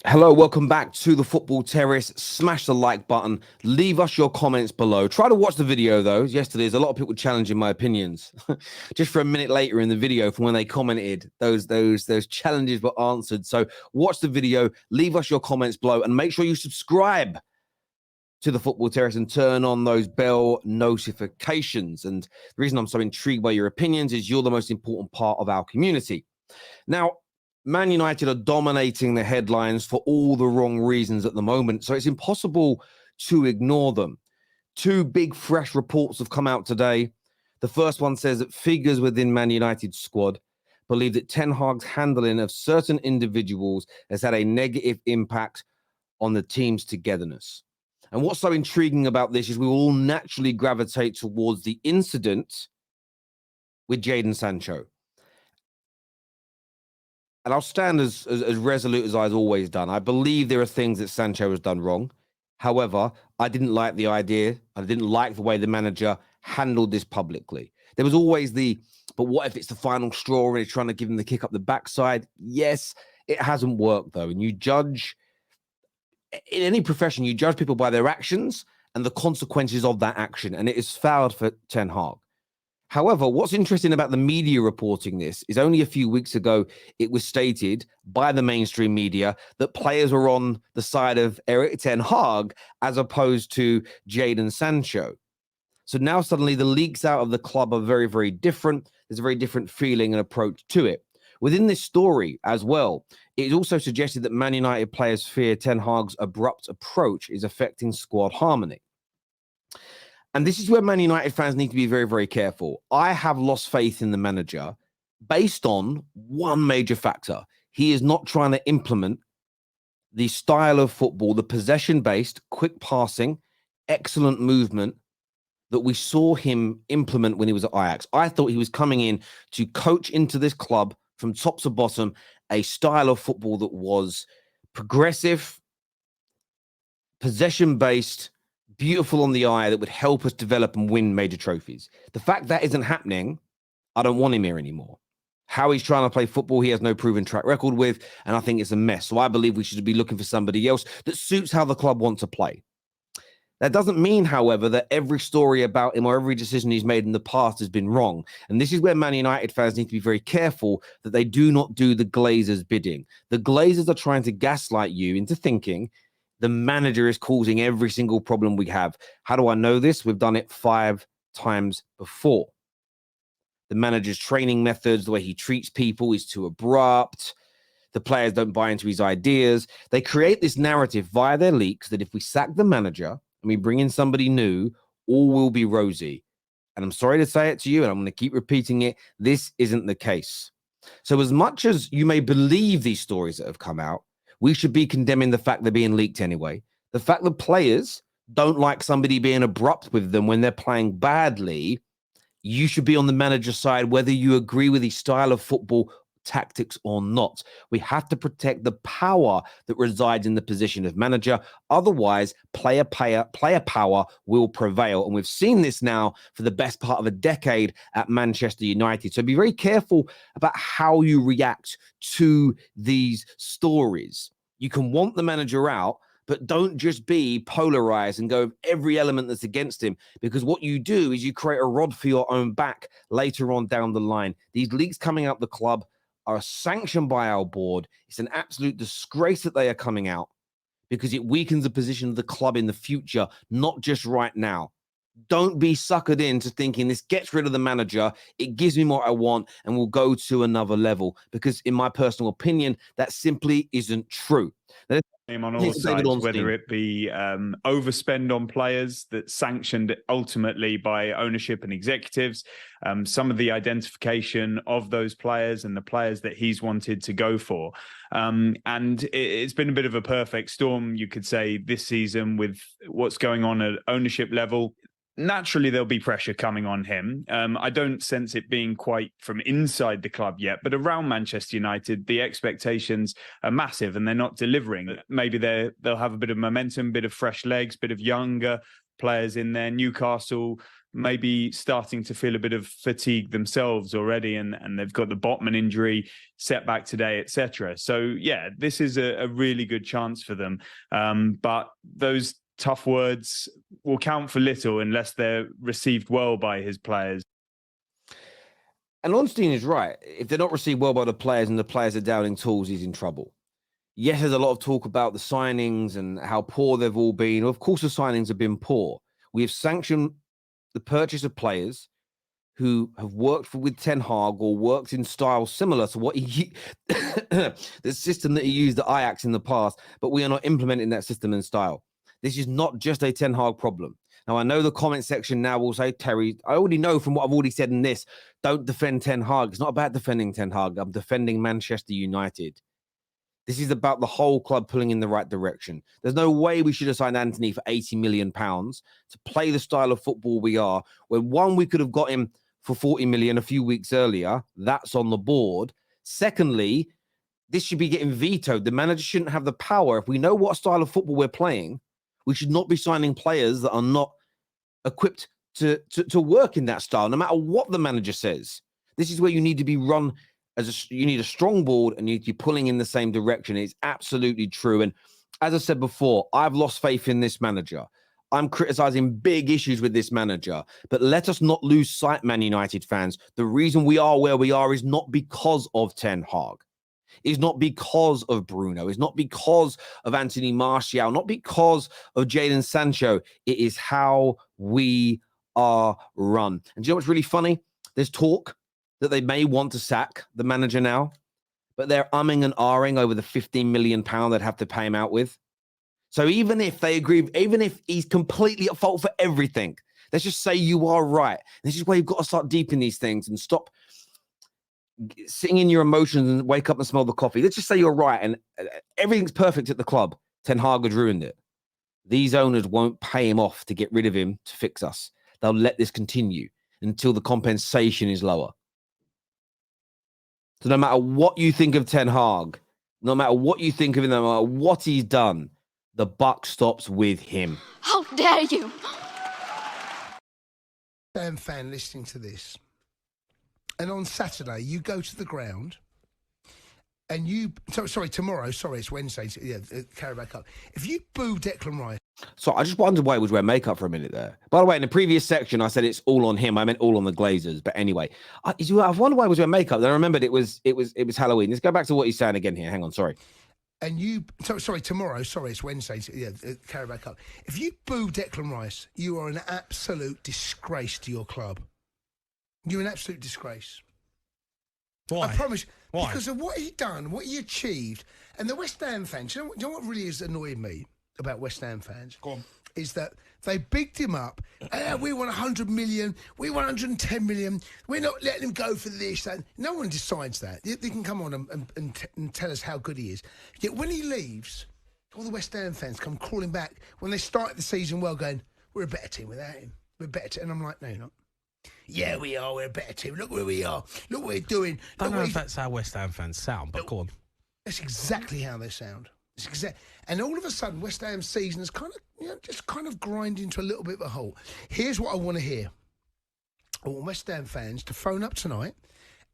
Hello, welcome back to the Football Terrace. Smash the like button. Leave us your comments below. Try to watch the video though. Yesterday, there's a lot of people challenging my opinions. Just for a minute later in the video from when they commented, those challenges were answered. So watch the video, leave us your comments below, and make sure you subscribe to the Football Terrace and turn on those bell notifications. And the reason I'm so intrigued by your opinions is you're the most important part of our community. Now, Man United are dominating the headlines for all the wrong reasons at the moment, so it's impossible to ignore them. Two big, fresh reports have come out today. The first one says that figures within Man United's squad believe that Ten Hag's handling of certain individuals has had a negative impact on the team's togetherness. And what's so intriguing about this is we will all naturally gravitate towards the incident with Jadon Sancho. And I'll stand as resolute as I've always done. I believe there are things that Sancho has done wrong. However, I didn't like the idea. I didn't like the way the manager handled this publicly. There was always but what if it's the final straw and he's trying to give him the kick up the backside? Yes, it hasn't worked though. And you judge, in any profession, you judge people by their actions and the consequences of that action. And it is fouled for Ten Hag. However, what's interesting about the media reporting this is only a few weeks ago, it was stated by the mainstream media that players were on the side of Erik Ten Hag as opposed to Jadon Sancho. So now suddenly the leaks out of the club are very, very different. There's a very different feeling and approach to it. Within this story as well, it is also suggested that Man United players fear Ten Hag's abrupt approach is affecting squad harmony. And this is where Man United fans need to be very, very careful. I have lost faith in the manager based on one major factor. He is not trying to implement the style of football, the possession-based, quick passing, excellent movement that we saw him implement when he was at Ajax. I thought he was coming in to coach into this club from top to bottom a style of football that was progressive, possession-based, beautiful on the eye, that would help us develop and win major trophies. The fact that isn't happening, I don't want him here anymore. How he's trying to play football, he has no proven track record with, and I think it's a mess. So I believe we should be looking for somebody else that suits how the club wants to play. That doesn't mean, however, that every story about him or every decision he's made in the past has been wrong. And this is where Man United fans need to be very careful that they do not do the Glazers' bidding. The Glazers are trying to gaslight you into thinking the manager is causing every single problem we have. How do I know this? We've done it 5 times before. The manager's training methods, the way he treats people is too abrupt. The players don't buy into his ideas. They create this narrative via their leaks that if we sack the manager and we bring in somebody new, all will be rosy. And I'm sorry to say it to you, and I'm going to keep repeating it. This isn't the case. So as much as you may believe these stories that have come out, we should be condemning the fact they're being leaked anyway. The fact that players don't like somebody being abrupt with them when they're playing badly, you should be on the manager's side, whether you agree with his style of football, tactics or not. We have to protect the power that resides in the position of manager. Otherwise, player power will prevail. And we've seen this now for the best part of a decade at Manchester United. So be very careful about how you react to these stories. You can want the manager out, but don't just be polarized and go with every element that's against him, because what you do is you create a rod for your own back later on down the line. These leaks coming out the club are sanctioned by our board. It's an absolute disgrace that they are coming out because it weakens the position of the club in the future, not just right now. Don't be suckered into thinking this gets rid of the manager, it gives me what I want, and we'll go to another level. Because in my personal opinion, that simply isn't true. On all sides, whether it be overspend on players that's sanctioned ultimately by ownership and executives, some of the identification of those players and the players that he's wanted to go for. And it's been a bit of a perfect storm, you could say, this season with what's going on at ownership level. Naturally, there'll be pressure coming on him. I don't sense it being quite from inside the club yet, but around Manchester United, the expectations are massive and they're not delivering. Maybe they'll have a bit of momentum, bit of fresh legs, bit of younger players in there. Newcastle maybe starting to feel a bit of fatigue themselves already, and they've got the Botman injury, setback today, etc. So yeah, this is a really good chance for them. But those tough words will count for little unless they're received well by his players. And Ornstein is right. If they're not received well by the players and the players are downing tools, he's in trouble. Yes, there's a lot of talk about the signings and how poor they've all been. Of course, the signings have been poor. We have sanctioned the purchase of players who have worked with Ten Hag or worked in style similar to what he, the system that he used at Ajax in the past, but we are not implementing that system and style. This is not just a Ten Hag problem. Now, I know the comment section now will say, Terry, I already know from what I've already said in this, don't defend Ten Hag. It's not about defending Ten Hag. I'm defending Manchester United. This is about the whole club pulling in the right direction. There's no way we should have signed Anthony for £80 million to play the style of football we are, when one, we could have got him for 40 million a few weeks earlier. That's on the board. Secondly, this should be getting vetoed. The manager shouldn't have the power. If we know what style of football we're playing, we should not be signing players that are not equipped to work in that style, no matter what the manager says. This is where you need to be run you need a strong board and you need to be pulling in the same direction. It's absolutely true. And as I said before, I've lost faith in this manager. I'm criticizing big issues with this manager, but let us not lose sight, Man United fans. The reason we are where we are is not because of Ten Hag. It's not because of Bruno. It's not because of Anthony Martial, not because of Jadon Sancho. It is how we are run. And do you know what's really funny? There's talk that they may want to sack the manager now, but they're umming and ahhing over the £15 million they'd have to pay him out with. So even if they agree, even if he's completely at fault for everything, let's just say you are right. This is where you've got to start deep in these things and stop sitting in your emotions and wake up and smell the coffee. Let's just say you're right and everything's perfect at the club. Ten Hag has ruined it. These owners won't pay him off to get rid of him to fix us. They'll let this continue until the compensation is lower. So no matter what you think of Ten Hag, no matter what you think of him, no matter what he's done, the buck stops with him. How dare you? Fan listening to this, and on Saturday you go to the ground, and tomorrow, it's Wednesday, Carabao Cup. If you boo Declan Rice. So I just wondered why he was wearing makeup for a minute there. By the way, in the previous section, I said it's all on him. I meant all on the Glazers. But anyway, I wondered why he was wearing makeup. Then I remembered it was Halloween. Let's go back to what he's saying again here. Hang on, sorry. And tomorrow, it's Wednesday, Carabao Cup. If you boo Declan Rice, you are an absolute disgrace to your club. You're an absolute disgrace. Why? I promise. Why? Because of what he done, what he achieved. And the West Ham fans, you know what really has annoyed me about West Ham fans? Go on. Is that they bigged him up. We want 100 million. We want 110 million. We're not letting him go for this. That. No one decides that. They can come on and tell us how good he is. Yet when he leaves, all the West Ham fans come crawling back when they started the season well, going, we're a better team without him. We're a better team. And I'm like, no, you're not. Yeah, we are. We're a better team. Look where we are. Look what we're doing. I don't know if that's how West Ham fans sound, but go on. That's exactly how they sound. And all of a sudden, West Ham's season is just grinding to a little bit of a halt. Here's what I want to hear. I want West Ham fans to phone up tonight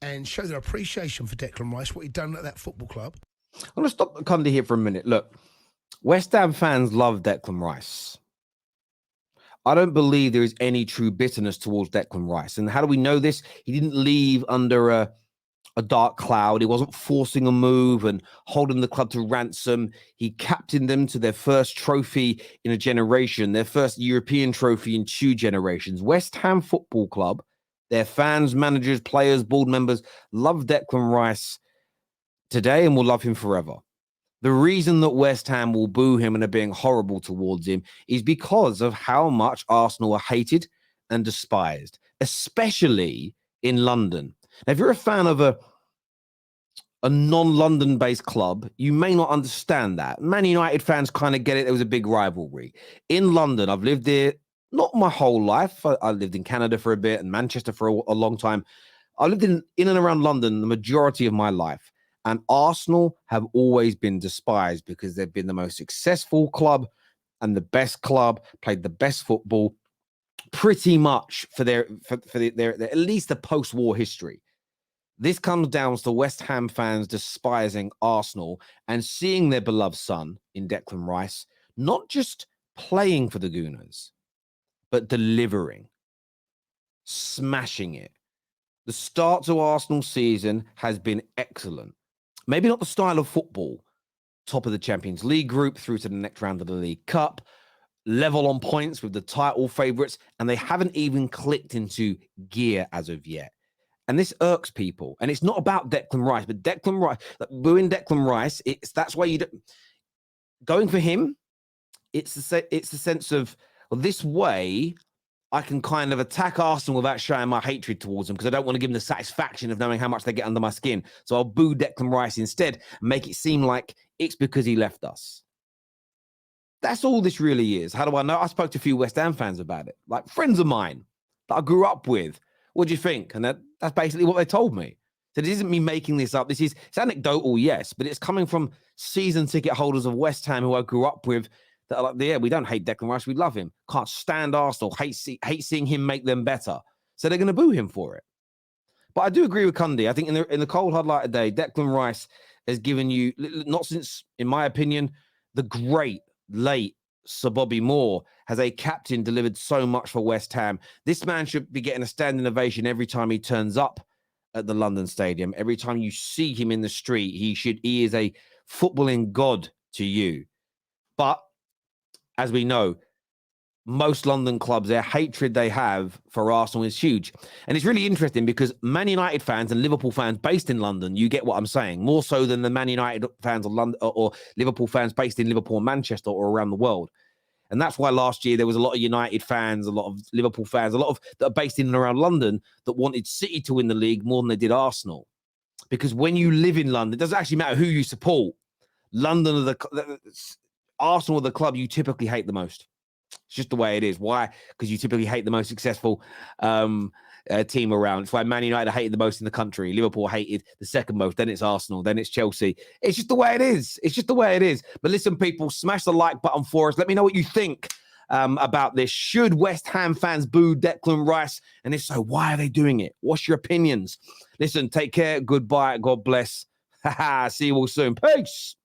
and show their appreciation for Declan Rice, what he'd done at that football club. I'm going to stop Cundy here for a minute. Look, West Ham fans love Declan Rice. I don't believe there is any true bitterness towards Declan Rice. And how do we know this? He didn't leave under a dark cloud. He wasn't forcing a move and holding the club to ransom. He captained them to their first trophy in a generation, their first European trophy in 2 generations. West Ham Football Club, their fans, managers, players, board members love Declan Rice today and will love him forever. The reason that West Ham will boo him and are being horrible towards him is because of how much Arsenal are hated and despised, especially in London. Now, if you're a fan of a non-London based club, you may not understand that. Man United fans kind of get it. There was a big rivalry. In London, I've lived there not my whole life. I lived in Canada for a bit and Manchester for a long time. I lived in and around London the majority of my life. And Arsenal have always been despised because they've been the most successful club and the best club, played the best football, pretty much for their at least the post-war history. This comes down to West Ham fans despising Arsenal and seeing their beloved son in Declan Rice not just playing for the Gooners, but delivering, smashing it. The start to Arsenal season has been excellent. Maybe not the style of football, top of the Champions League group through to the next round of the League Cup, level on points with the title favourites, and they haven't even clicked into gear as of yet. And this irks people. And it's not about Declan Rice, but Declan Rice, like booing Declan Rice, that's why you don't, going for him, it's the sense of, well, this way I can kind of attack Arsenal without showing my hatred towards them because I don't want to give them the satisfaction of knowing how much they get under my skin. So I'll boo Declan Rice instead and make it seem like it's because he left us. That's all this really is. How do I know? I spoke to a few West Ham fans about it, like friends of mine that I grew up with. What do you think? And that's basically what they told me. So this isn't me making this up. It's anecdotal, yes, but it's coming from season ticket holders of West Ham who I grew up with that are like, yeah, we don't hate Declan Rice. We love him. Can't stand Arsenal. Hate seeing him make them better. So they're going to boo him for it. But I do agree with Cundy. I think in the cold hard light of day, Declan Rice has given you, not since, in my opinion, the great late Sir Bobby Moore has a captain delivered so much for West Ham. This man should be getting a standing ovation every time he turns up at the London Stadium. Every time you see him in the street, he is a footballing god to you. But as we know, most London clubs, their hatred they have for Arsenal is huge. And it's really interesting because Man United fans and Liverpool fans based in London, you get what I'm saying, more so than the Man United fans of London or Liverpool fans based in Liverpool and Manchester or around the world. And that's why last year there was a lot of United fans, a lot of Liverpool fans, a lot of that are based in and around London that wanted City to win the league more than they did Arsenal. Because when you live in London, it doesn't actually matter who you support. Arsenal are the club you typically hate the most. It's just the way it is. Why? Because you typically hate the most successful team around. It's why Man United hated the most in the country. Liverpool hated the second most. Then it's Arsenal. Then it's Chelsea. It's just the way it is. It's just the way it is. But listen, people, smash the like button for us. Let me know what you think about this. Should West Ham fans boo Declan Rice? And if so, why are they doing it? What's your opinions? Listen, take care. Goodbye. God bless. See you all soon. Peace.